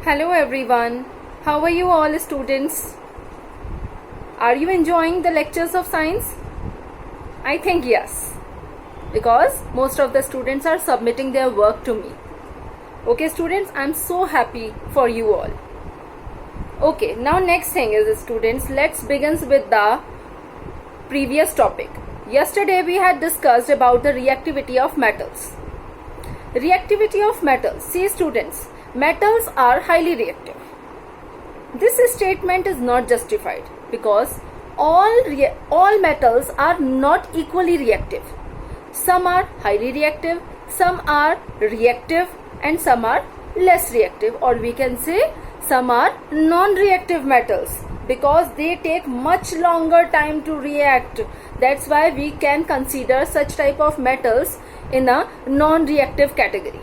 Hello everyone. How are you all students? Are you enjoying the lectures of science? I think yes, because most of the students are submitting their work to me. Okay students, I'm so happy for you all. Okay, now next thing is students, let's begin with the previous topic. Yesterday we had discussed about the reactivity of metals. Reactivity of metals. See students, metals are highly reactive. This statement is not justified because all metals are not equally reactive. Some are highly reactive, some are reactive, and some are less reactive, or we can say some are non-reactive metals because they take much longer time to react. That's why we can consider such type of metals in a non-reactive category.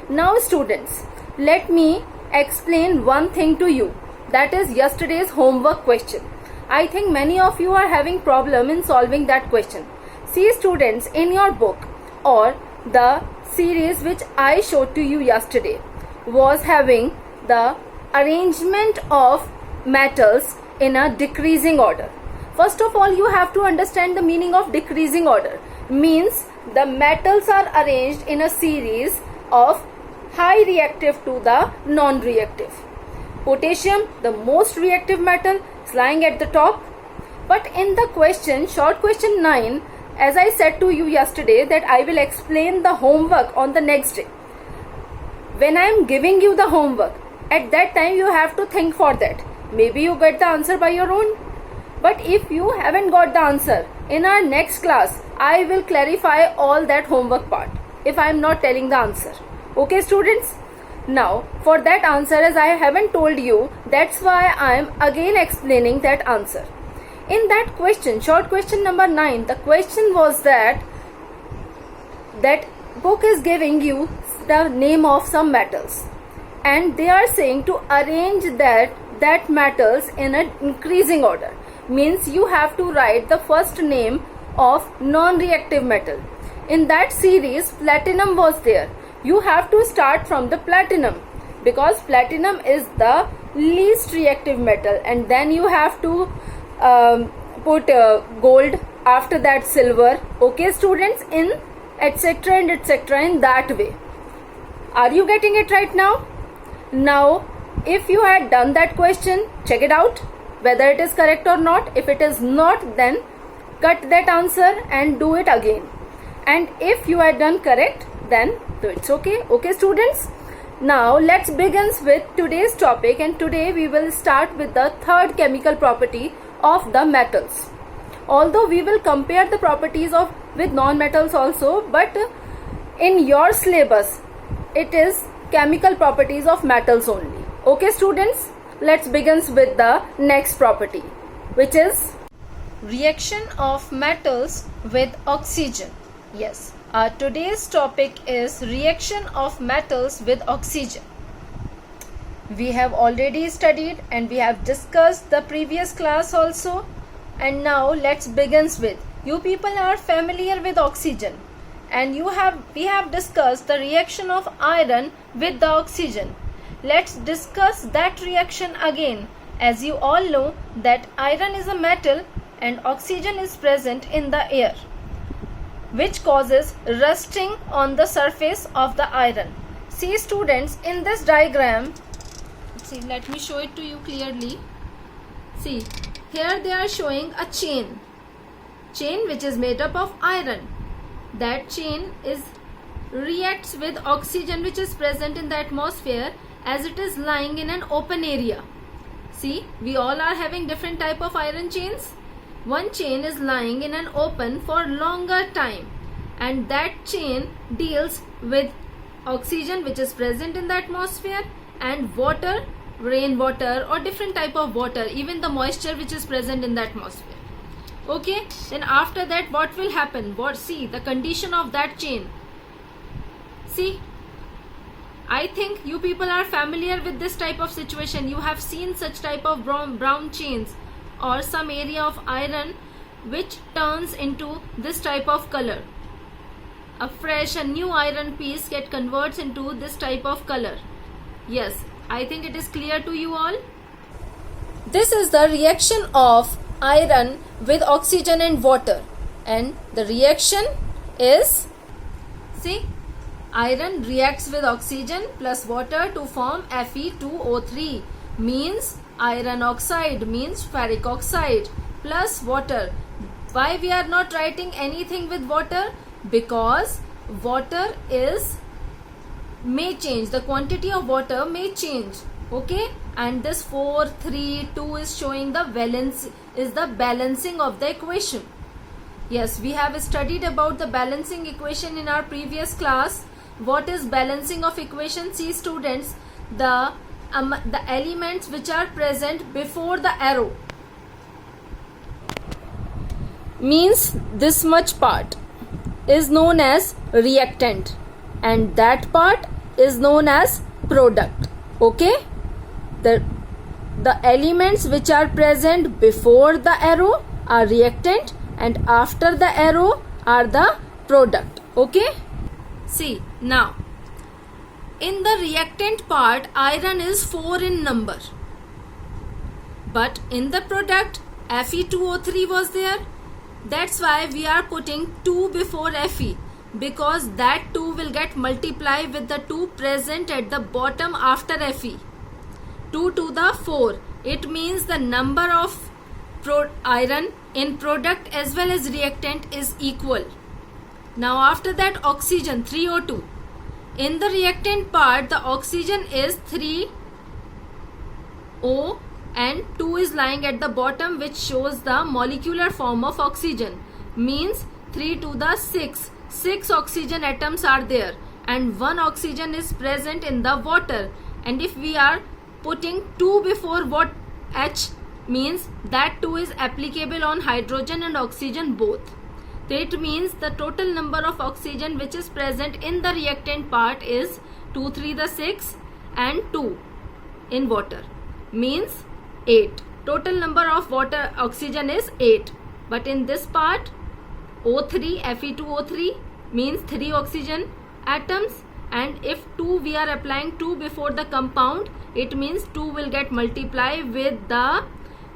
Now students, let me explain one thing to you, that is yesterday's homework question. I think many of you are having problem in solving that question. See students, in your book or the series which I showed to you yesterday was having the arrangement of metals in a decreasing order. First of all, you have to understand the meaning of decreasing order. Means the metals are arranged in a series of high reactive to the non-reactive. Potassium, the most reactive metal, is lying at the top. But in the question, short question 9, as I said to you yesterday that I will explain the homework on the next day. When I am giving you the homework, at that time you have to think for that. Maybe you get the answer by your own. But if you haven't got the answer, in our next class, I will clarify all that homework part if I am not telling the answer. Okay students? Now for that answer, as I haven't told you, that's why I am again explaining that answer. In that question, short question number 9, the question was that book is giving you the name of some metals and they are saying to arrange that metals in an increasing order. Means you have to write the first name of non-reactive metal. In that series, platinum was there. You have to start from the platinum because platinum is the least reactive metal, and then you have to put gold, after that silver. Okay students, in etc and etc in that way. Are you getting it right now? Now if you had done that question, check it out whether it is correct or not. If it is not, then cut that answer and do it again. And if you had done correct, then it's okay. Okay students, now let's begin with today's topic, and today we will start with the third chemical property of the metals. Although we will compare the properties with non-metals also, but in your syllabus it is chemical properties of metals only. Okay students, let's begin with the next property, which is reaction of metals with oxygen. Yes, today's topic is reaction of metals with oxygen. We have already studied and we have discussed the previous class also. And now let's begin with, you people are familiar with oxygen, and we have discussed the reaction of iron with the oxygen. Let's discuss that reaction again. As you all know that iron is a metal and oxygen is present in the air, which causes rusting on the surface of the iron. See students, in this diagram, see, let me show it to you clearly. See, here they are showing a chain which is made up of iron. That chain reacts with oxygen which is present in the atmosphere as it is lying in an open area. See, we all are having different type of iron chains. One chain is lying in an open for longer time, and that chain deals with oxygen which is present in the atmosphere and water, rainwater or different type of water, even the moisture which is present in the atmosphere. Okay, then after that what will happen? See the condition of that chain. See, I think you people are familiar with this type of situation. You have seen such type of brown chains or some area of iron which turns into this type of color. A fresh and new iron piece converts into this type of color. Yes, I think it is clear to you all. This is the reaction of iron with oxygen and water, and the reaction is, see, iron reacts with oxygen plus water to form Fe2O3, means iron oxide, means ferric oxide plus water. Why we are not writing anything with water? Because water may change, the quantity of water may change, okay, and this 4 3 2 is showing the valence, is the balancing of the equation. Yes, we have studied about the balancing equation in our previous class. What is balancing of equation? See students, the elements which are present before the arrow, means this much part is known as reactant and that part is known as product, okay. The elements which are present before the arrow are reactant and after the arrow are the product, okay. See, now in the reactant part iron is 4 in number, but in the product Fe2O3 was there. That's why we are putting 2 before Fe, because that 2 will get multiplied with the 2 present at the bottom after Fe. 2 to the 4, it means the number of iron in product as well as reactant is equal. Now after that oxygen 3O2. In the reactant part the oxygen is 3O and 2 is lying at the bottom, which shows the molecular form of oxygen, means 3 to the 6. 6 oxygen atoms are there and 1 oxygen is present in the water, and if we are putting 2 before what H, means that 2 is applicable on hydrogen and oxygen both. So it means the total number of oxygen which is present in the reactant part is 2 3 the 6 and 2 in water, means 8. Total number of water oxygen is 8, but in this part O3, Fe2O3 means 3 oxygen atoms, and if 2 we are applying 2 before the compound, it means 2 will get multiplied with the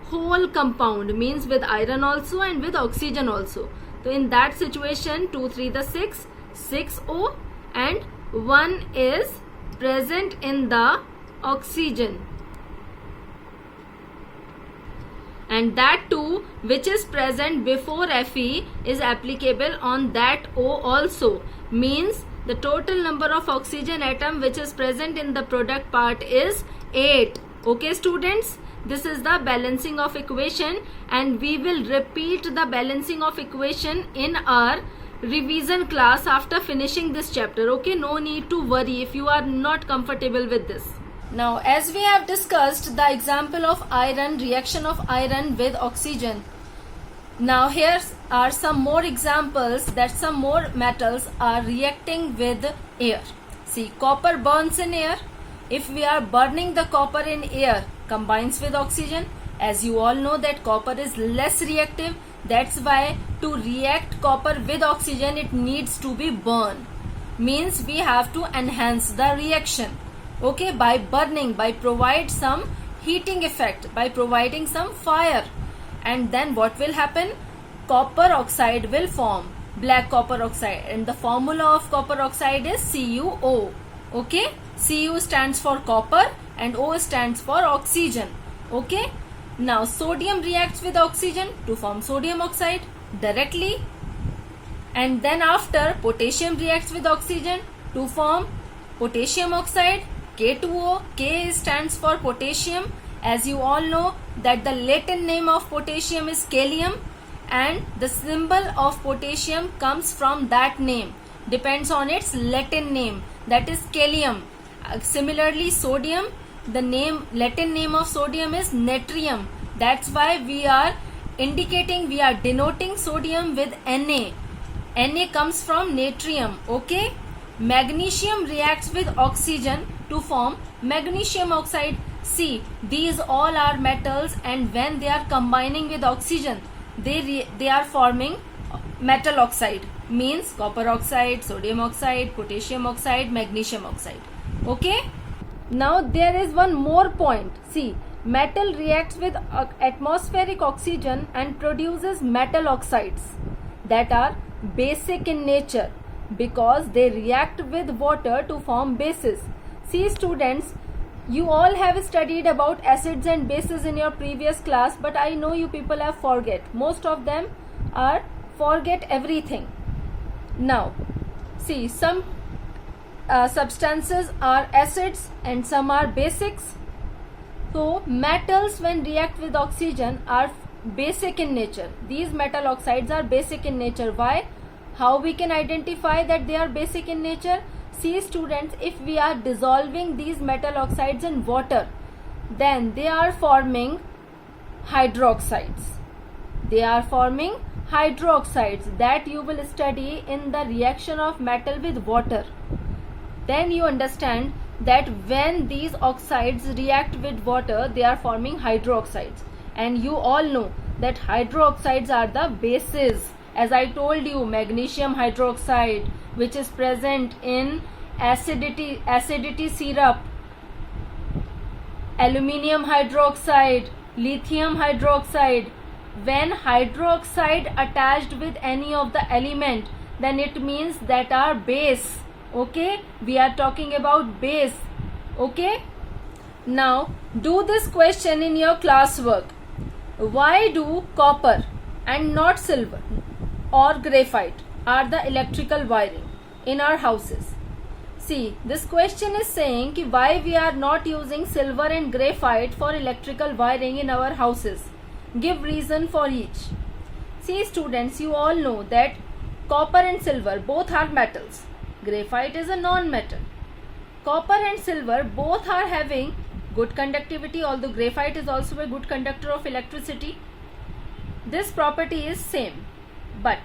whole compound, means with iron also and with oxygen also. So in that situation 2 3 the 6, 6O and 1 is present in the oxygen, and that 2 which is present before Fe is applicable on that O also, means the total number of oxygen atom which is present in the product part is 8. Okay students, this is the balancing of equation, and we will repeat the balancing of equation in our revision class after finishing this chapter, okay. No need to worry if you are not comfortable with this. Now as we have discussed the example of iron, reaction of iron with oxygen, now here are some more examples that some more metals are reacting with air. See, copper burns in air. If we are burning the copper in air, combines with oxygen, as you all know that copper is less reactive, that's why to react copper with oxygen it needs to be burned, means we have to enhance the reaction, okay, by burning, by provide some heating effect, by providing some fire, and then what will happen? Copper oxide will form, black copper oxide, and the formula of copper oxide is CuO, okay. Cu stands for copper and O stands for oxygen, okay. Now sodium reacts with oxygen to form sodium oxide directly, and then after potassium reacts with oxygen to form potassium oxide, K2O. K stands for potassium. As you all know that the Latin name of potassium is kalium, and the symbol of potassium comes from that name, depends on its Latin name, that is kalium. Similarly sodium, the Latin name of sodium is natrium. That's why we are denoting sodium with Na. Na comes from natrium, okay. Magnesium reacts with oxygen to form magnesium oxide. See, these all are metals, and when they are combining with oxygen, they are forming metal oxide, means copper oxide, sodium oxide, potassium oxide, magnesium oxide, okay. Now there is one more point. See, metal reacts with atmospheric oxygen and produces metal oxides that are basic in nature because they react with water to form bases. See students, you all have studied about acids and bases in your previous class, but I know you people have forget. Most of them are forget everything. Now, see, some substances are acids and some are basics. So metals when react with oxygen are basic in nature. These metal oxides are basic in nature. Why? How we can identify that they are basic in nature? See students, if we are dissolving these metal oxides in water, then they are forming hydroxides. They are forming hydroxides that you will study in the reaction of metal with water. Then you understand that when these oxides react with water, they are forming hydroxides. And you all know that hydroxides are the bases. As I told you, magnesium hydroxide, which is present in acidity syrup, aluminium hydroxide, lithium hydroxide. When hydroxide attached with any of the element, then it means that are base. Okay, we are talking about base. Okay, now do this question in your classwork. Why do copper and not silver or graphite are the electrical wiring in our houses? See, this question is saying ki why we are not using silver and graphite for electrical wiring in our houses. Give reason for each. See students, you all know that copper and silver both are metals. Graphite is a non-metal. Copper and silver both are having good conductivity, although graphite is also a good conductor of electricity. This property is same, but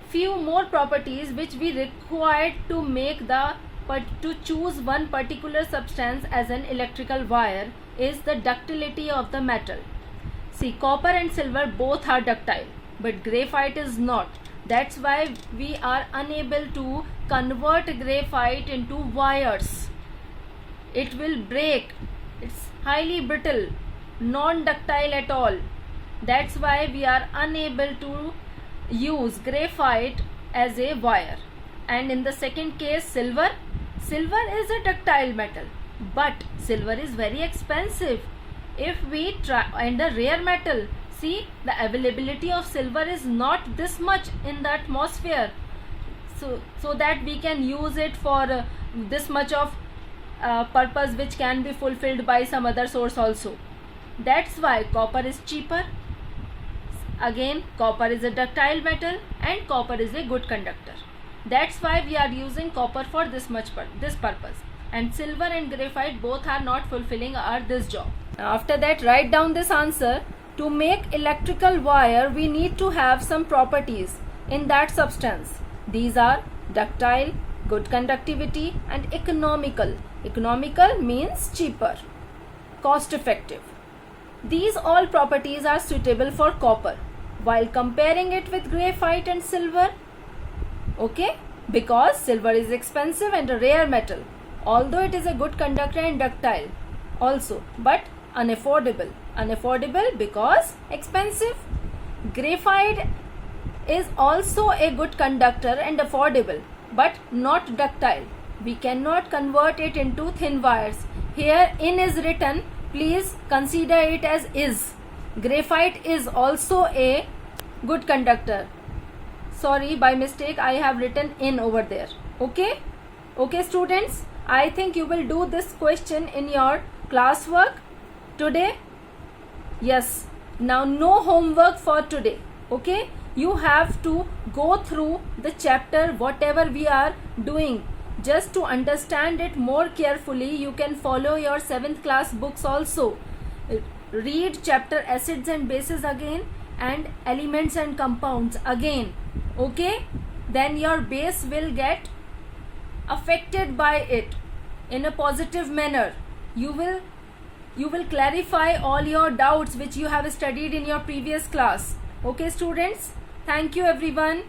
few more properties which we required to make to choose one particular substance as an electrical wire is the ductility of the metal. See, copper and silver both are ductile, but graphite is not. That's why we are unable to convert graphite into wires. It will break. It's highly brittle, non-ductile at all. That's why we are unable to use graphite as a wire. And in the second case, silver is a ductile metal, but silver is very expensive. If we try, and the rare metal, see, the availability of silver is not this much in the atmosphere, so that we can use it for this much of purpose which can be fulfilled by some other source also. That's why copper is cheaper. Again, copper is a ductile metal and copper is a good conductor. That's why we are using copper for this purpose. And silver and graphite both are not fulfilling this job. After that, write down this answer. To make electrical wire, we need to have some properties in that substance. These are ductile, good conductivity, and economical. Economical means cheaper, cost effective. These all properties are suitable for copper while comparing it with graphite and silver. Okay, because silver is expensive and a rare metal, although it is a good conductor and ductile also, but unaffordable. Unaffordable because expensive. Graphite is also a good conductor and affordable, but not ductile. We cannot convert it into thin wires. Here in is written, please consider it as is. Graphite is also a good conductor. Sorry, by mistake I have written in over there. Okay? Okay students, I think you will do this question in your classwork today. Yes, now no homework for today. Okay, you have to go through the chapter whatever we are doing. Just to understand it more carefully, you can follow your 7th class books also. Read chapter acids and bases again and elements and compounds again. Okay, then your base will get affected by it in a positive manner. You will clarify all your doubts which you have studied in your previous class. Okay students, thank you everyone.